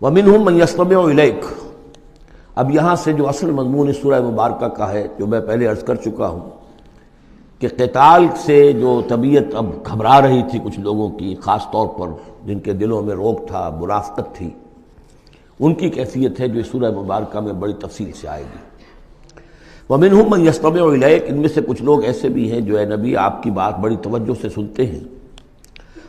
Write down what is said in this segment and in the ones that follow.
وَمِنْهُمْ مَنْ يَسْتَمِعُ إِلَيْكَ۔ اب یہاں سے جو اصل مضمون اس سورہ مبارکہ کا ہے، جو میں پہلے عرض کر چکا ہوں کہ قتال سے جو طبیعت اب گھبرا رہی تھی کچھ لوگوں کی، خاص طور پر جن کے دلوں میں روک تھا، منافقت تھی، ان کی کیفیت ہے جو اس سورہ مبارکہ میں بڑی تفصیل سے آئے گی۔ وَمِنْهُمْ مَنْ يَسْتَمِعُ إِلَيْكَ، ان میں سے کچھ لوگ ایسے بھی ہیں جو اے نبی آپ کی بات بڑی توجہ سے سنتے ہیں۔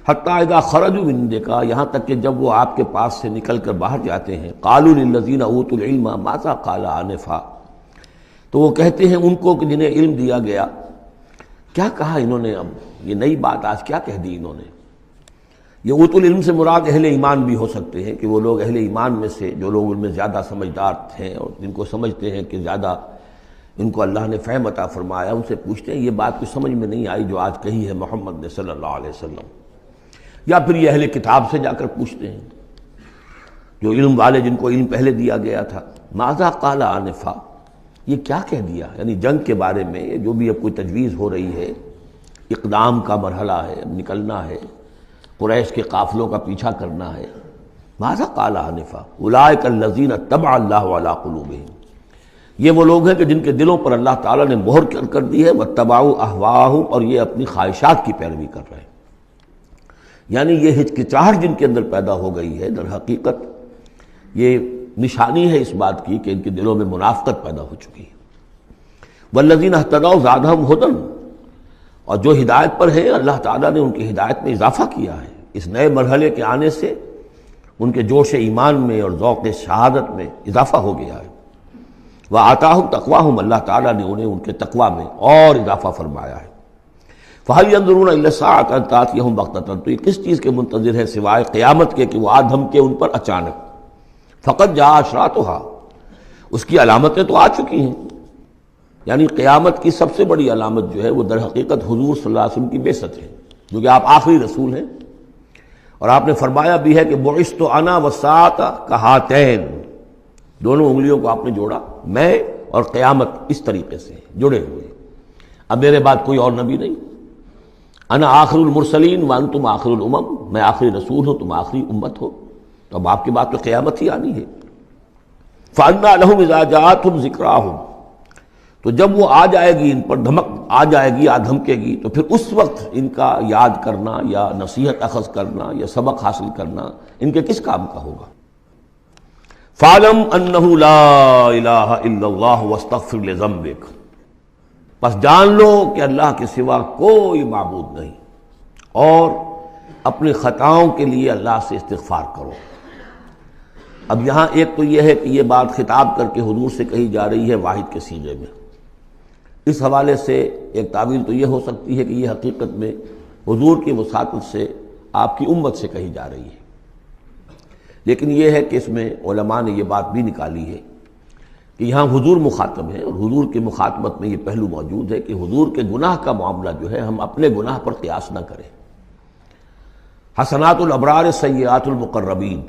حَتَّىٰ إِذَا خَرَجُوا مِنْ عِنْدِكَ، یہاں تک کہ جب وہ آپ کے پاس سے نکل کر باہر جاتے ہیں، قَالُوا لِلَّذِينَ أُوتُوا الْعِلْمَ مَاذَا قَالَ آنِفًا، تو وہ کہتے ہیں ان کو کہ جنہیں علم دیا گیا، کیا کہا انہوں نے، اب یہ نئی بات آج کیا کہہ دی انہوں نے۔ یہ اوت العلم سے مراد اہل ایمان بھی ہو سکتے ہیں کہ وہ لوگ اہل ایمان میں سے جو لوگ ان میں زیادہ سمجھدار ہیں اور جن کو سمجھتے ہیں کہ زیادہ ان کو اللہ نے فہم عطا فرمایا، ان سے پوچھتے ہیں یہ بات کچھ سمجھ میں نہیں آئی جو آج کہی ہے محمد نے صلی اللہ علیہ وسلم، یا پھر یہ اہل کتاب سے جا کر پوچھتے ہیں جو علم والے جن کو علم پہلے دیا گیا تھا، ماذا قال آنفا، یہ کیا کہہ دیا، یعنی جنگ کے بارے میں جو بھی اب کوئی تجویز ہو رہی ہے، اقدام کا مرحلہ ہے، اب نکلنا ہے، قریش کے قافلوں کا پیچھا کرنا ہے، ماذا قال آنفا اولئک الذین طبع اللہ علی قلوبہم، یہ وہ لوگ ہیں کہ جن کے دلوں پر اللہ تعالیٰ نے مہر کر دی ہے، واتبعوا اہواءہم، اور یہ اپنی خواہشات کی پیروی کر رہے ہیں۔ یعنی یہ ہچکچاہٹ جن کے اندر پیدا ہو گئی ہے، در حقیقت یہ نشانی ہے اس بات کی کہ ان کے دلوں میں منافقت پیدا ہو چکی ہے۔ والذین اہتدوا زادہم ھدی، اور جو ہدایت پر ہے اللہ تعالیٰ نے ان کی ہدایت میں اضافہ کیا ہے، اس نئے مرحلے کے آنے سے ان کے جوش ایمان میں اور ذوق شہادت میں اضافہ ہو گیا ہے۔ وآتاہم تقواہم، اللہ تعالیٰ نے انہیں ان کے تقوی میں اور اضافہ فرمایا ہے۔ فہل ینظرون الا الساعۃ ان تأتیہم بغتۃ، تو یہ کس چیز کے منتظر ہے سوائے قیامت کے کہ وہ آ دھمکے ان پر اچانک۔ فقط جاء اشراطھا، اس کی علامتیں تو آ چکی ہیں، یعنی قیامت کی سب سے بڑی علامت جو ہے وہ در حقیقت حضور صلی اللہ علیہ وسلم کی بعثت ہے، جو کہ آپ آخری رسول ہیں، اور آپ نے فرمایا بھی ہے کہ بعثت انا والساعۃ کہاتین، دونوں انگلیوں کو آپ نے جوڑا، میں اور قیامت اس طریقے سے جڑے ہوئے، اب میرے بعد کوئی اور نبی نہیں، انا آخر المرسلین وانتم آخر الامم، میں آخری رسول ہوں، تم آخری امت ہو، تو اب آپ کے بعد تو قیامت ہی آنی ہے۔ فأنى لهم اذا جاءتهم ذکراہم، تو جب وہ آ جائے گی، ان پر دھمک آ جائے گی، آ دھمکے گی، تو پھر اس وقت ان کا یاد کرنا یا نصیحت اخذ کرنا یا سبق حاصل کرنا ان کے کس کام کا ہوگا۔ فَاعْلَمْ أَنَّهُ لَا إِلَٰهَ إِلَّا اللَّهُ وَاسْتَغْفِرْ لِذَنبِكَ، پس جان لو کہ اللہ کے سوا کوئی معبود نہیں، اور اپنی خطاؤں کے لیے اللہ سے استغفار کرو۔ اب یہاں ایک تو یہ ہے کہ یہ بات خطاب کر کے حضور سے کہی جا رہی ہے واحد کے صیغے میں، اس حوالے سے ایک تعویل تو یہ ہو سکتی ہے کہ یہ حقیقت میں حضور کی وساطت سے آپ کی امت سے کہی جا رہی ہے، لیکن یہ ہے کہ اس میں علماء نے یہ بات بھی نکالی ہے کہ یہاں حضور مخاطب ہے، اور حضور کی مخاطبت میں یہ پہلو موجود ہے کہ حضور کے گناہ کا معاملہ جو ہے ہم اپنے گناہ پر قیاس نہ کریں۔ حسنات الابرار سیئات المقربین،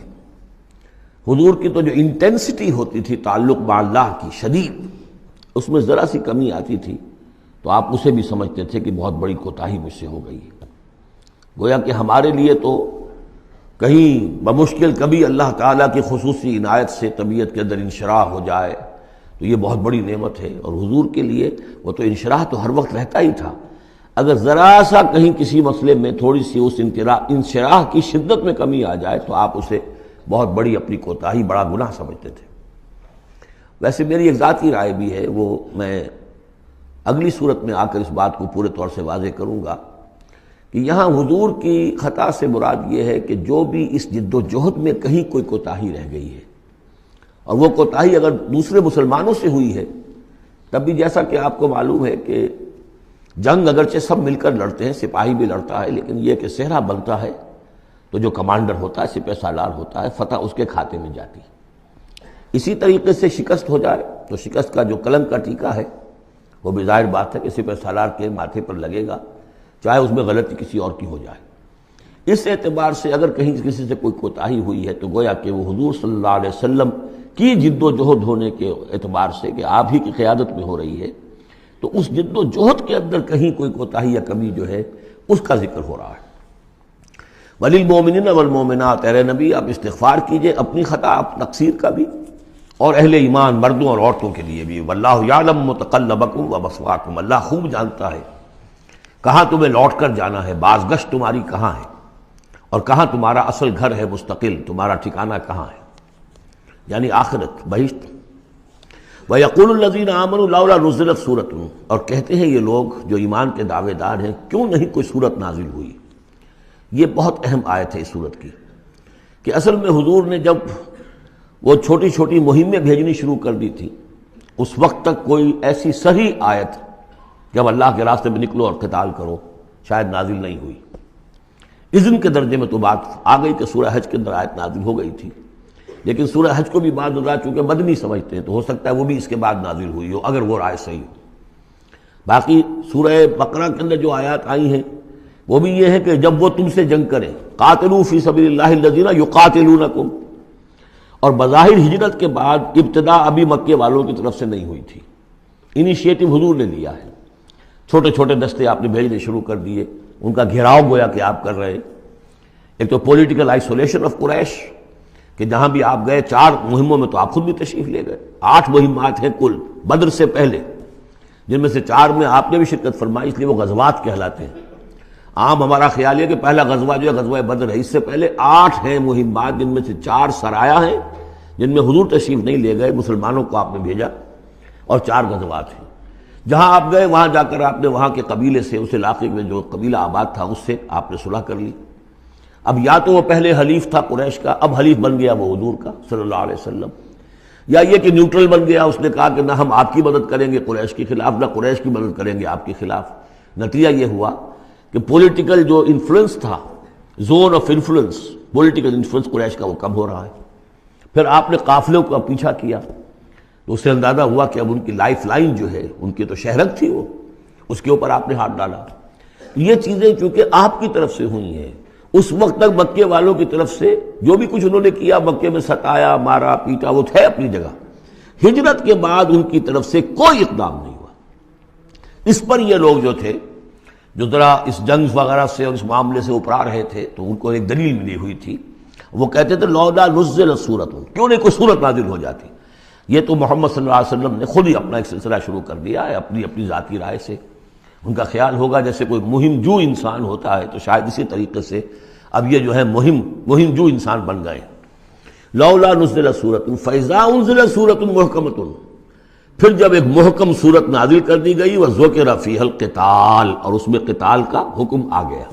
حضور کی تو جو انٹینسٹی ہوتی تھی تعلق با اللہ کی شدید، اس میں ذرا سی کمی آتی تھی تو آپ اسے بھی سمجھتے تھے کہ بہت بڑی کوتاہی مجھ سے ہو گئی ہے۔ گویا کہ ہمارے لیے تو کہیں بمشکل کبھی اللہ تعالیٰ کی خصوصی عنایت سے طبیعت کے اندر انشراح ہو جائے تو یہ بہت بڑی نعمت ہے، اور حضور کے لیے وہ تو انشراح تو ہر وقت رہتا ہی تھا، اگر ذرا سا کہیں کسی مسئلے میں تھوڑی سی اس انشراح کی شدت میں کمی آ جائے تو آپ اسے بہت بڑی اپنی کوتاہی، بڑا گناہ سمجھتے تھے۔ ویسے میری ایک ذاتی رائے بھی ہے، وہ میں اگلی صورت میں آ کر اس بات کو پورے طور سے واضح کروں گا کہ یہاں حضور کی خطا سے مراد یہ ہے کہ جو بھی اس جد و جہد میں کہیں کوئی کوتاہی رہ گئی ہے، اور وہ کوتاہی اگر دوسرے مسلمانوں سے ہوئی ہے، تب بھی جیسا کہ آپ کو معلوم ہے کہ جنگ اگرچہ سب مل کر لڑتے ہیں، سپاہی بھی لڑتا ہے، لیکن یہ کہ صحرا بنتا ہے تو جو کمانڈر ہوتا ہے، سپہ سالار ہوتا ہے، فتح اس کے کھاتے میں جاتی ہے۔ اسی طریقے سے شکست ہو جائے تو شکست کا جو کلنک کا ٹیکہ ہے وہ بھی ظاہر بات ہے کہ سپہ سالار کے ماتھے پر لگے گا، چاہے اس میں غلطی کسی اور کی ہو جائے۔ اس اعتبار سے اگر کہیں کسی سے کوئی کوتاہی ہوئی ہے تو گویا کہ وہ حضور صلی اللہ علیہ وسلم کی جد و جہد ہونے کے اعتبار سے کہ آپ ہی کی قیادت میں ہو رہی ہے، تو اس جد و جہد کے اندر کہیں کوئی کوتاہی یا کمی جو ہے اس کا ذکر ہو رہا ہے۔ وَلِلْمُؤْمِنِينَ وَالْمُؤْمِنَاتِ، اے نبی آپ استغفار کیجئے اپنی خطا تقصیر کا بھی اور اہل ایمان مردوں اور عورتوں کے لیے بھی۔ وَاللَّهُ يَعْلَمُ مُتَقَلَّبَكُمْ وَمَثْوَاكُمْ، اللہ خوب جانتا ہے کہاں تمہیں لوٹ کر جانا ہے، بازگشت تمہاری کہاں ہے، اور کہاں تمہارا اصل گھر ہے مستقل، تمہارا ٹھکانہ کہاں ہے، یعنی آخرت، بہشت۔ وَيَقُولُ الَّذِينَ آمَنُوا لَوْلَا نُزِّلَتْ سُورَةٌ، اور کہتے ہیں یہ لوگ جو ایمان کے دعوے دار ہیں کیوں نہیں کوئی صورت نازل ہوئی۔ یہ بہت اہم آیت ہے اس صورت کی، کہ اصل میں حضور نے جب وہ چھوٹی چھوٹی مہمیں بھیجنی شروع کر دی تھی، اس وقت تک کوئی ایسی صحیح آیت جب اللہ کے راستے میں نکلو اور قتال کرو شاید نازل نہیں ہوئی۔ اذن کے درجے میں تو بات آ گئی کہ سورہ حج کے اندر آیت نازل ہو گئی تھی، لیکن سورہ حج کو بھی بعض حضرات چونکہ مدنی سمجھتے ہیں تو ہو سکتا ہے وہ بھی اس کے بعد نازل ہوئی ہو اگر وہ رائے صحیح ہو۔ باقی سورہ بقرہ کے اندر جو آیات آئی ہیں وہ بھی یہ ہے کہ جب وہ تم سے جنگ کریں، قاتلوا فی سبیل اللہ الذین یقاتلونکم، اور بظاہر ہجرت کے بعد ابتدا ابھی مکے والوں کی طرف سے نہیں ہوئی تھی، انیشیٹو حضور نے لیا ہے، چھوٹے چھوٹے دستے آپ نے بھیجنے شروع کر دیے، ان کا گھیراؤ گویا کہ آپ کر رہے۔ ایک تو پولیٹیکل آئسولیشن آف قریش، کہ جہاں بھی آپ گئے 4 مہموں میں تو آپ خود بھی تشریف لے گئے، 8 مہمات ہیں کل بدر سے پہلے، جن میں سے 4 میں آپ نے بھی شرکت فرمائی، اس لیے وہ غزوات کہلاتے ہیں۔ عام ہمارا خیال ہے کہ پہلا غزوہ جو ہے غزوہ بدر ہے، اس سے پہلے 8 ہیں مہمات، جن میں سے 4 سرایا ہیں جن میں حضور تشریف نہیں لے گئے، مسلمانوں کو آپ نے بھیجا، اور 4 غزوات ہیں۔ جہاں آپ گئے وہاں جا کر آپ نے وہاں کے قبیلے سے، اس علاقے میں جو قبیلہ آباد تھا اس سے آپ نے صلح کر لی۔ اب یا تو وہ پہلے حلیف تھا قریش کا، اب حلیف بن گیا وہ حضور کا صلی اللہ علیہ وسلم، یا یہ کہ نیوٹرل بن گیا، اس نے کہا کہ نہ ہم آپ کی مدد کریں گے قریش کے خلاف، نہ قریش کی مدد کریں گے آپ کے خلاف۔ نتیجہ یہ ہوا کہ پولیٹیکل جو انفلوئنس تھا، zone of influence, political influence Quraysh کا وہ کم ہو رہا ہے۔ پھر آپ نے قافلوں کا پیچھا کیا تو اس سے اندازہ ہوا کہ اب ان کی لائف لائن جو ہے، ان کی تو شہرت تھی وہ، اس کے اوپر آپ نے ہاتھ ڈالا۔ یہ چیزیں چونکہ آپ کی طرف سے ہوئی ہیں، اس وقت تک مکے والوں کی طرف سے جو بھی کچھ انہوں نے کیا، مکے میں ستایا، مارا پیٹا، وہ ہے اپنی جگہ۔ ہجرت کے بعد ان کی طرف سے کوئی اقدام نہیں ہوا۔ اس پر یہ لوگ جو تھے، جو ذرا اس جنگ وغیرہ سے اور اس معاملے سے اپرا رہے تھے، تو ان کو ایک دلیل ملی ہوئی تھی، وہ کہتے تھے لولا نزلت سورۃ، کیوں نہیں کوئی سورت نازل ہو جاتی۔ یہ تو محمد صلی اللہ علیہ وسلم نے خود ہی اپنا ایک سلسلہ شروع کر دیا ہے اپنی ذاتی رائے سے۔ ان کا خیال ہوگا جیسے کوئی مہم جو انسان ہوتا ہے، تو شاید اسی طریقے سے اب یہ جو ہے مہم جو انسان بن گئے۔ لولا نزلت سورۃ فاذا انزلت سورۃ محکمۃ، پھر جب ایک محکم صورت نازل کر دی گئی، وذکر فیہا القتال، اور اس میں قتال کا حکم آ گیا۔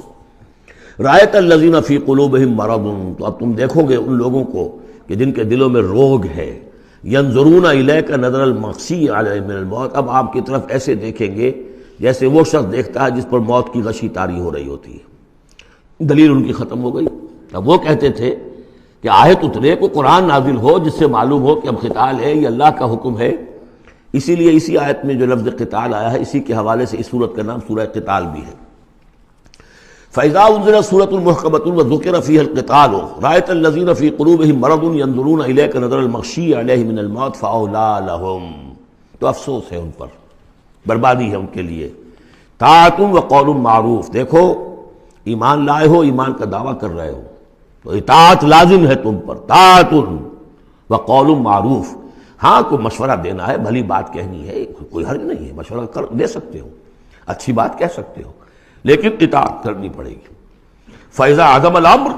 رأیت الذین فی قلوبہم مرض، تو اب تم دیکھو گے ان لوگوں کو کہ جن کے دلوں میں روگ ہے، ینظرون الیک نظر المغشی علیہ من الموت، اب آپ کی طرف ایسے دیکھیں گے جیسے وہ شخص دیکھتا ہے جس پر موت کی غشی طاری ہو رہی ہوتی ہے۔ دلیل ان کی ختم ہو گئی۔ اب وہ کہتے تھے کہ آیت اترے، کو قرآن نازل ہو جس سے معلوم ہو کہ اب قتال ہے، یہ اللہ کا حکم ہے۔ اسی لیے اسی آیت میں جو لفظ قتال آیا ہے، اسی کے حوالے سے اس سورت کا نام سورہ قتال بھی ہے۔ فَإِذَا أُنزِلَتْ سُورَةٌ مُحْكَمَةٌ وَذُكِرَ فِيهَا الْقِتَالُ رَأَيْتَ الَّذِينَ فِي قُلُوبِهِم مَرَضٌ يَنظُرُونَ إِلَيْكَ نَظَرَ الْمَغْشِيِّ عَلَيْهِ مِنَ الْمَوْتِ فَأَوْلَىٰ لَهُمْ، تو افسوس ہے ان پر، بربادی ہے ان کے لیے۔ طاعۃ وقول معروف، دیکھو ایمان لائے ہو، ایمان کا دعویٰ کر رہے ہو تو اطاعت لازم ہے تم پر، طاعۃ وقول معروف، ہاں کوئی مشورہ دینا ہے، بھلی بات کہنی ہے، کوئی حرج نہیں ہے، مشورہ دے سکتے ہو، اچھی بات کہہ سکتے ہو، لیکن اطاعت کرنی پڑے گی۔ فَإِذَا عَزَمَ الْأَمْرُ،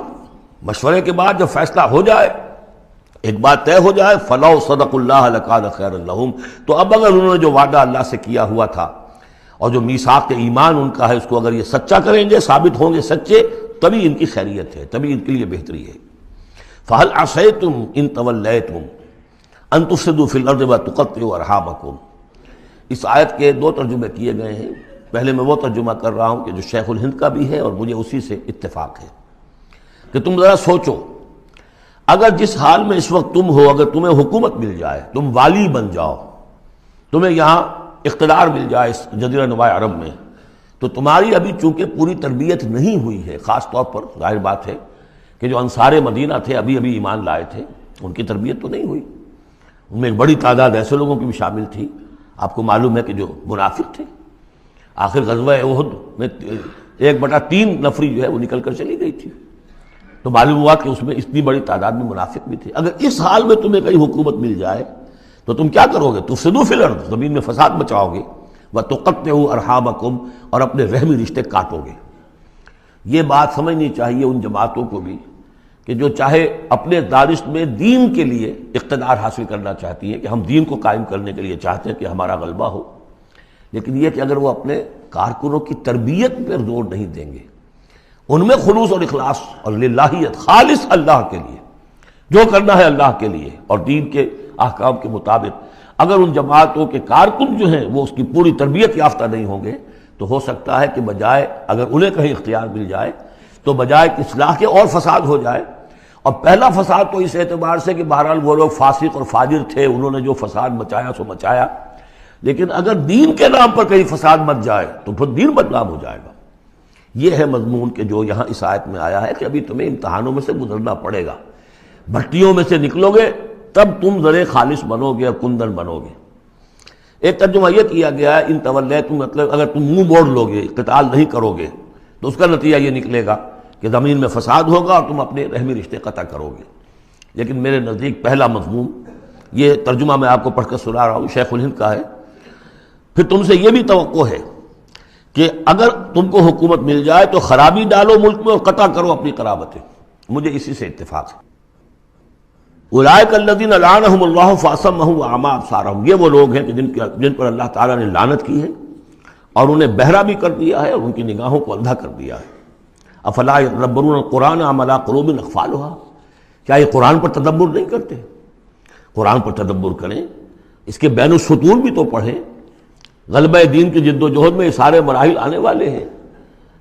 مشورے کے بعد جب فیصلہ ہو جائے، ایک بات طے ہو جائے، فَلَوْ صَدَقُوا اللَّهَ لَكَانَ خَيْرًا لَهُمْ، تو اب اگر انہوں نے جو وعدہ اللہ سے کیا ہوا تھا اور جو میثاق ایمان ان کا ہے، اس کو اگر یہ سچا کریں گے، ثابت ہوں گے سچے، تبھی ان کی خیریت ہے، تبھی ان کے لیے بہتری ہے۔ فَهَلْ عَصَيْتُمْ إِن تَوَلَّيْتُمْ أَن تُفْسِدُوا فِي الْأَرْضِ وَتُقَطِّعُوا أَرْحَامَكُمْ، اس آیت کے 2 ترجمے کیے گئے ہیں۔ پہلے میں وہ ترجمہ کر رہا ہوں کہ جو شیخ الہند کا بھی ہے اور مجھے اسی سے اتفاق ہے، کہ تم ذرا سوچو، اگر جس حال میں اس وقت تم ہو، اگر تمہیں حکومت مل جائے، تم والی بن جاؤ، تمہیں یہاں اقتدار مل جائے اس جزیرہ نما عرب میں، تو تمہاری ابھی چونکہ پوری تربیت نہیں ہوئی ہے، خاص طور پر ظاہر بات ہے کہ جو انصار مدینہ تھے، ابھی ایمان لائے تھے، ان کی تربیت تو نہیں ہوئی، ان میں ایک بڑی تعداد ایسے لوگوں کی بھی شامل تھی، آپ کو معلوم ہے کہ جو منافق تھے، آخر غزوہ احد میں 1/3 نفری جو ہے وہ نکل کر چلی گئی تھی، تو معلوم ہوا کہ اس میں اتنی بڑی تعداد میں منافق بھی تھے۔ اگر اس حال میں تمہیں کہیں حکومت مل جائے تو تم کیا کرو گے؟ تفسدوا فی الارض، زمین میں فساد مچاؤ گے، وتقطعوا ارحامکم، اور اپنے رحمی رشتے کاٹو گے۔ یہ بات سمجھنی چاہیے ان جماعتوں کو بھی کہ جو چاہے اپنے دانش میں دین کے لیے اقتدار حاصل کرنا چاہتی ہیں، کہ ہم دین کو قائم کرنے کے لیے چاہتے ہیں کہ ہمارا غلبہ ہو، لیکن یہ کہ اگر وہ اپنے کارکنوں کی تربیت پر زور نہیں دیں گے، ان میں خلوص اور اخلاص اور للہیت، خالص اللہ کے لیے جو کرنا ہے اللہ کے لیے اور دین کے احکام کے مطابق، اگر ان جماعتوں کے کارکن جو ہیں وہ اس کی پوری تربیت یافتہ نہیں ہوں گے تو ہو سکتا ہے کہ بجائے اگر انہیں کہیں اختیار مل جائے تو بجائے کہ اصلاح کے اور فساد ہو جائے۔ اور پہلا فساد تو اس اعتبار سے کہ بہرحال وہ لوگ فاسق اور فاجر تھے، انہوں نے جو فساد مچایا سو مچایا، لیکن اگر دین کے نام پر کہیں فساد مچ جائے تو پھر دین بدنام ہو جائے گا۔ یہ ہے مضمون کہ جو یہاں اس آیت میں آیا ہے کہ ابھی تمہیں امتحانوں میں سے گزرنا پڑے گا، بھٹیوں میں سے نکلو گے تب تم ذرے خالص بنو گے اور کندن بنو گے۔ ایک ترجمہ یہ کیا گیا ہے ان تولیتم، مطلب اگر تم منہ موڑ لو گے، قتال نہیں کرو گے تو اس کا نتیجہ یہ نکلے گا کہ زمین میں فساد ہوگا اور تم اپنے رحمی رشتے قطع کرو گے۔ لیکن میرے نزدیک پہلا مضمون، یہ ترجمہ میں آپ کو پڑھ کر سنا رہا ہوں، شیخ الہند کا ہے، پھر تم سے یہ بھی توقع ہے کہ اگر تم کو حکومت مل جائے تو خرابی ڈالو ملک میں اور قطع کرو اپنی قرابتیں۔ مجھے اسی سے اتفاق ہے۔ اولئک الذین لعنہم اللہ فاصمہم واعمی ابصارہم، یہ وہ لوگ ہیں کہ جن پر اللہ تعالیٰ نے لعنت کی ہے اور انہیں بہرا بھی کر دیا ہے اور ان کی نگاہوں کو اندھا کر دیا ہے۔ افلا یتدبرون القرآن ام علی قلوب اقفالها، کیا یہ قرآن پر تدبر نہیں کرتے؟ قرآن پر تدبر کریں، اس کے بین السطور بھی تو پڑھیں۔ غلبہ دین کی جد و جہد میں یہ سارے مراحل آنے والے ہیں،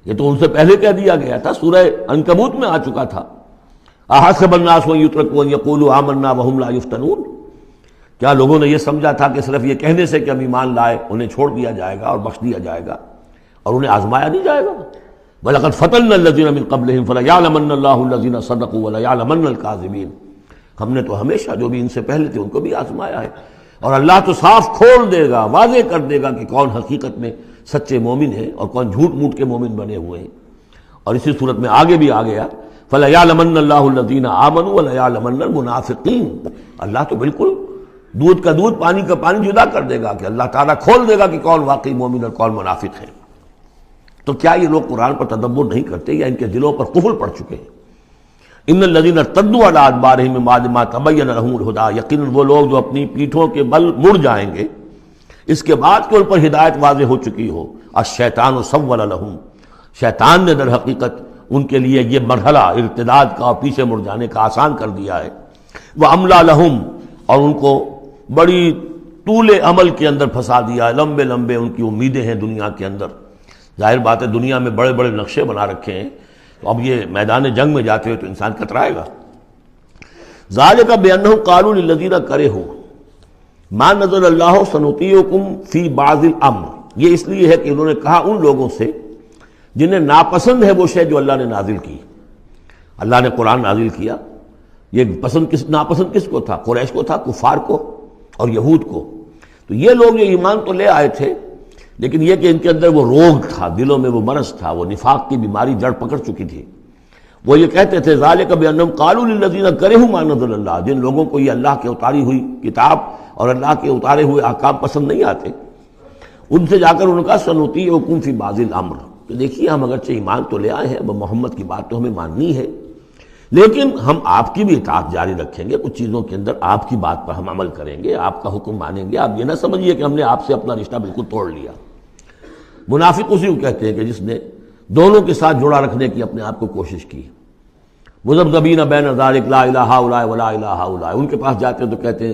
یہ تو ان سے پہلے کہہ دیا گیا تھا، سورہ عنکبوت میں آ چکا تھا۔ احسب الناس ان یترکوا ان یقولوا آمنا وهم لا یفتنون، کیا لوگوں نے یہ سمجھا تھا کہ صرف یہ کہنے سے کہ ہم ایمان لائے انہیں چھوڑ دیا جائے گا اور بخش دیا جائے گا اور انہیں آزمایا نہیں جائے گا؟ وَلَقَدْ فَتَنَّا الَّذِينَ مِن قَبْلِهِمْ فَلَيَعْلَمَنَّ اللَّهُ الَّذِينَ صَدَقُوا وَلَيَعْلَمَنَّ الْكَاذِبِينَ، ہم نے تو ہمیشہ جو بھی ان سے پہلے تھے ان کو بھی آزمایا ہے، اور اللہ تو صاف کھول دے گا، واضح کر دے گا کہ کون حقیقت میں سچے مومن ہیں اور کون جھوٹ موٹ کے مومن بنے ہوئے ہیں۔ اور اسی صورت میں آگے بھی آ گیا فَلَيَعْلَمَنَّ اللَّهُ الَّذِينَ آمَنُوا وَلَيَعْلَمَنَّ الْمُنَافِقِينَ، اللہ تو بالکل دودھ کا دودھ پانی کا پانی جدا کر دے گا کہ اللہ تعالیٰ کھول دے گا کہ کون واقعی مومن اور کون منافق ہے۔ تو کیا یہ لوگ قرآن پر تدبر نہیں کرتے یا ان کے دلوں پر قفل پڑ چکے ہیں؟ ان الذین ارتدوا علی ادبارہم من بعد ما تبین لہم الہدی، یقیناً وہ لوگ جو اپنی پیٹھوں کے بل مڑ جائیں گے اس کے بعد کہ ان پر ہدایت واضح ہو چکی ہو۔ الشیطان سول لہم، شیطان نے در حقیقت ان کے لیے یہ مرحلہ ارتداد کا اور پیچھے مڑ جانے کا آسان کر دیا ہے۔ واملی لہم، اور ان کو بڑی طول عمل کے اندر پھنسا دیا ہے، لمبے لمبے ان کی امیدیں ہیں دنیا کے اندر۔ ظاہر بات ہے دنیا میں بڑے بڑے نقشے بنا رکھے ہیں، تو اب یہ میدان جنگ میں جاتے ہوئے تو انسان کترائے گا۔ ذالک بانہم قالوا للذین کرہوا ما نزل اللہ سنطیعکم فی بعض الامر، یہ اس لیے ہے کہ انہوں نے کہا ان لوگوں سے جنہیں ناپسند ہے وہ شے جو اللہ نے نازل کی۔ اللہ نے قرآن نازل کیا، یہ ناپسند کس کو تھا؟ قریش کو تھا، کفار کو اور یہود کو۔ تو یہ لوگ جو ایمان تو لے آئے تھے، لیکن یہ کہ ان کے اندر وہ روگ تھا، دلوں میں وہ مرض تھا، وہ نفاق کی بیماری جڑ پکڑ چکی تھی۔ وہ یہ کہتے تھے ذالک بانہم قالوا للذین کرہوا ما نزل اللہ، جن لوگوں کو یہ اللہ کے اتاری ہوئی کتاب اور اللہ کے اتارے ہوئے احکام پسند نہیں آتے، ان سے جا کر انہوں نے کہا سنطیعکم فی بعض الامر، کہ دیکھیے ہم اگرچہ ایمان تو لے آئے ہیں، محمد کی بات تو ہمیں ماننی ہے، لیکن ہم آپ کی بھی اطاعت جاری رکھیں گے، کچھ چیزوں کے اندر آپ کی بات پر ہم عمل کریں گے، آپ کا حکم مانیں گے، آپ یہ نہ سمجھیے کہ ہم نے آپ سے اپنا رشتہ بالکل توڑ لیا۔ منافق اسی کو کہتے ہیں کہ جس نے دونوں کے ساتھ جوڑا رکھنے کی اپنے آپ کو کوشش کی۔ مذبذبین بین ذلک لا الہ ہؤلاء ولا الہ ہؤلاء، ان کے پاس جاتے ہیں تو کہتے ہیں،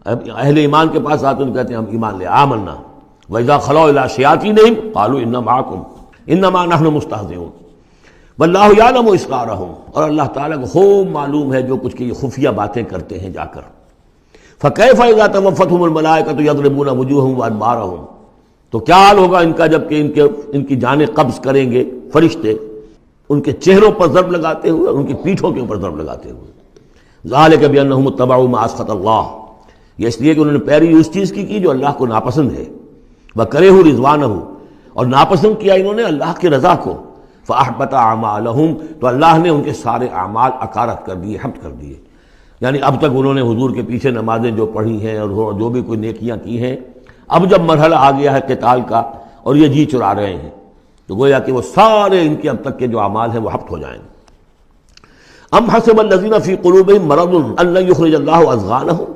اہل ایمان کے پاس آتے ہیں تو کہتے ہیں ہم ایمان لے آمنا، وَإِذَا خَلَوْا إِلَىٰ شَيَاطِينِهِمْ قَالُوا إِنَّا مَعَكُمْ إِنَّمَا نَحْنُ مُسْتَهْزِئُونَ وَاللَّهُ يَعْلَمُ إِسْرَارَهُمْ، اور اللہ تعالیٰ کو خوب معلوم ہے جو کچھ کی خفیہ باتیں کرتے ہیں جا کر۔ فَكَيْفَ إِذَا تَوَفَّتْهُمُ الْمَلَائِكَةُ يَضْرِبُونَ وُجُوهَهُمْ وَأَدْبَارَهُمْ، تو کیا حال ہوگا ان کا جب کہ ان کی جانیں قبض کریں گے فرشتے، ان کے چہروں پر ضرب لگاتے ہوئے اور ان کی پیٹھوں کے اوپر ضرب لگاتے ہوئے۔ ذَلِكَ بِأَنَّهُمُ اتَّبَعُوا مَا أَسْخَطَ اللَّهُ، یہ اس لیے کہ انہوں نے پیروی اس چیز کی جو اللہ کو ناپسند ہے۔ وَكَرِهُوا رِضْوَانَهُ، اور ناپسند کیا انہوں نے اللہ کی رضا کو۔ فأحبط أعمالهم، تو اللہ نے ان کے سارے اعمال اکارت کر دیے، حبط کر دیے. یعنی اب تک انہوں نے حضور کے پیچھے نمازیں جو پڑھی ہیں اور جو بھی کوئی نیکیاں کی ہیں، اب جب مرحلہ آ گیا ہے قتال کا اور یہ جی چرا رہے ہیں، تو گویا کہ وہ سارے ان کے اب تک کے جو اعمال ہیں وہ حبط ہو جائیں گے. ام حسب الذین فی قلوبہم مرض ان لن یخرج اللہ اضغانہم،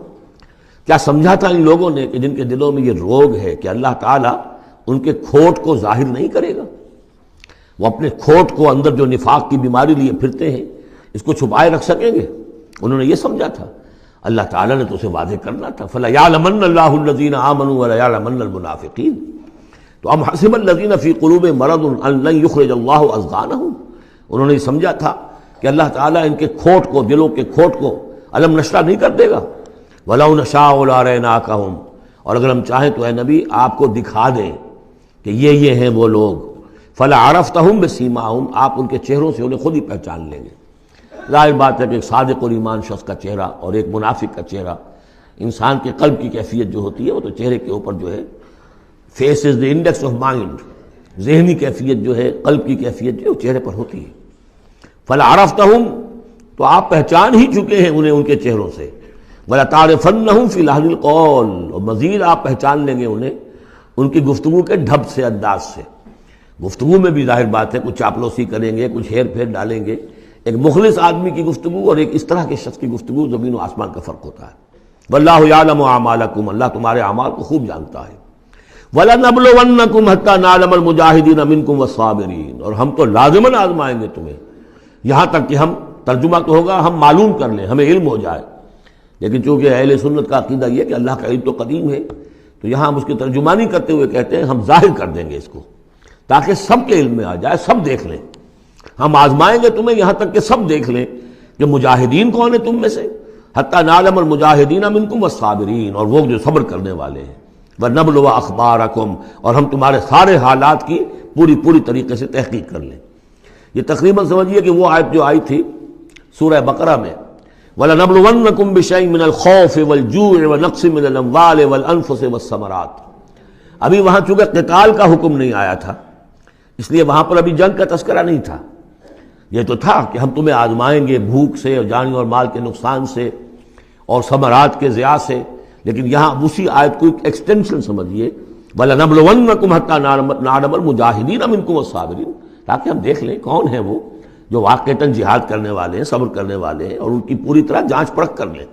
کیا سمجھا تھا ان لوگوں نے کہ جن کے دلوں میں یہ روگ ہے کہ اللہ تعالیٰ ان کے کھوٹ کو ظاہر نہیں کرے گا. وہ اپنے کھوٹ کو اندر جو نفاق کی بیماری لیے پھرتے ہیں اس کو چھپائے رکھ سکیں گے؟ انہوں نے یہ سمجھا تھا. اللہ تعالیٰ نے تو اسے واضح کرنا تھا. فَلَيَعْلَمَنَّ اللَّهُ الَّذِينَ آمَنُوا وَلَيَعْلَمَنَّ الْمُنَافِقِينَ. تو ام حسب الذین فی قلوبہم مرض ان لن یخرج اللہ اضغانہم، انہوں نے یہ سمجھا تھا کہ اللہ تعالیٰ ان کے کھوٹ کو، دلوں کے کھوٹ کو علم نشرہ نہیں کر دے گا. وَلَوْ نَشَاءُ لَأَرَيْنَاكَهُمْ، اور اگر ہم چاہیں تو اے نبی آپ کو دکھا دیں کہ یہ ہیں وہ لوگ. فَلَعَرَفْتَهُمْ بِسِيمَاهُمْ، آپ ان کے چہروں سے انہیں خود ہی پہچان لیں گے. ظاہر بات ہے کہ ایک صادق الایمان شخص کا چہرہ اور ایک منافق کا چہرہ، انسان کے قلب کی کیفیت جو ہوتی ہے وہ تو چہرے کے اوپر جو ہے، face is the index of mind, ذہنی کیفیت جو ہے، قلب کی کیفیت جو ہے وہ چہرے پر ہوتی ہے. فَلَعَرَفْتَهُمْ، تو آپ پہچان ہی چکے ہیں انہیں ان کے چہروں سے. وَلَتَعْرِفَنَّهُمْ فِي لَحْنِ الْقَوْلِ، اور مزید آپ پہچان لیں گے انہیں ان کی گفتگو کے ڈھب سے، انداز سے. گفتگو میں بھی ظاہر بات ہے کچھ چاپلوسی کریں گے، کچھ ہیر پھیر ڈالیں گے. ایک مخلص آدمی کی گفتگو اور ایک اس طرح کے شخص کی گفتگو زمین و آسمان کا فرق ہوتا ہے. وَاللَّهُ يَعْلَمُ أَعْمَالَكُمْ، اللہ تمہارے اعمال کو خوب جانتا ہے. وَلَنَبْلُوَنَّكُمْ حَتَّى نَعْلَمَ الْمُجَاهِدِينَ مِنكُمْ وَالصَّابِرِينَ، اور ہم تو لازماً آزمائیں گے تمہیں، یہاں تک کہ ہم، ترجمہ تو ہوگا ہم معلوم کر لیں، ہمیں علم ہو جائے. لیکن چونکہ اہل سنت کا عقیدہ یہ کہ اللہ کا علم تو قدیم ہے، تو یہاں ہم اس کی ترجمانی کرتے ہوئے کہتے ہیں ہم ظاہر کر دیں گے اس کو تاکہ سب کے علم میں آ جائے، سب دیکھ لیں. ہم آزمائیں گے تمہیں یہاں تک کہ سب دیکھ لیں کہ مجاہدین کون ہیں تم میں سے. حتیٰ نعلم المجاہدین منکم والصابرین، اور وہ جو صبر کرنے والے ہیں. وَنَبْلُوَ أَخْبَارَكُمْ، اور ہم تمہارے سارے حالات کی پوری طریقے سے تحقیق کر لیں. یہ تقریباً سمجھیے کہ وہ آیت جو آئی تھی سورہ بقرہ میں، وَلَنَبْلُوَنَّكُمْ بِشَيْءٍ مِّنَ الْخَوْفِ وَالْجُوعِ وَنَقْصٍ مِّنَ الْأَمْوَالِ وَالْأَنفُسِ وَالثَّمَرَاتِ. ابھی وہاں چونکہ قتال کا حکم نہیں آیا تھا، اس لیے وہاں پر ابھی جنگ کا تذکرہ نہیں تھا. یہ تو تھا کہ ہم تمہیں آزمائیں گے بھوک سے اور جان اور مال کے نقصان سے اور ثمرات کے ضیاع سے. لیکن یہاں اسی آیت کو ایک ایکسٹینشن سمجھیے، وَلَنَبْلُوَنَّكُمْ حَتَّى نَعْلَمَ الْمُجَاهِدِينَ مِنكُمْ وَالصَّابِرِينَ، تاکہ ہم دیکھ لیں کون ہیں وہ جو واقعتاً جہاد کرنے والے ہیں، صبر کرنے والے ہیں، اور ان کی پوری طرح جانچ پرکھ کر لیں.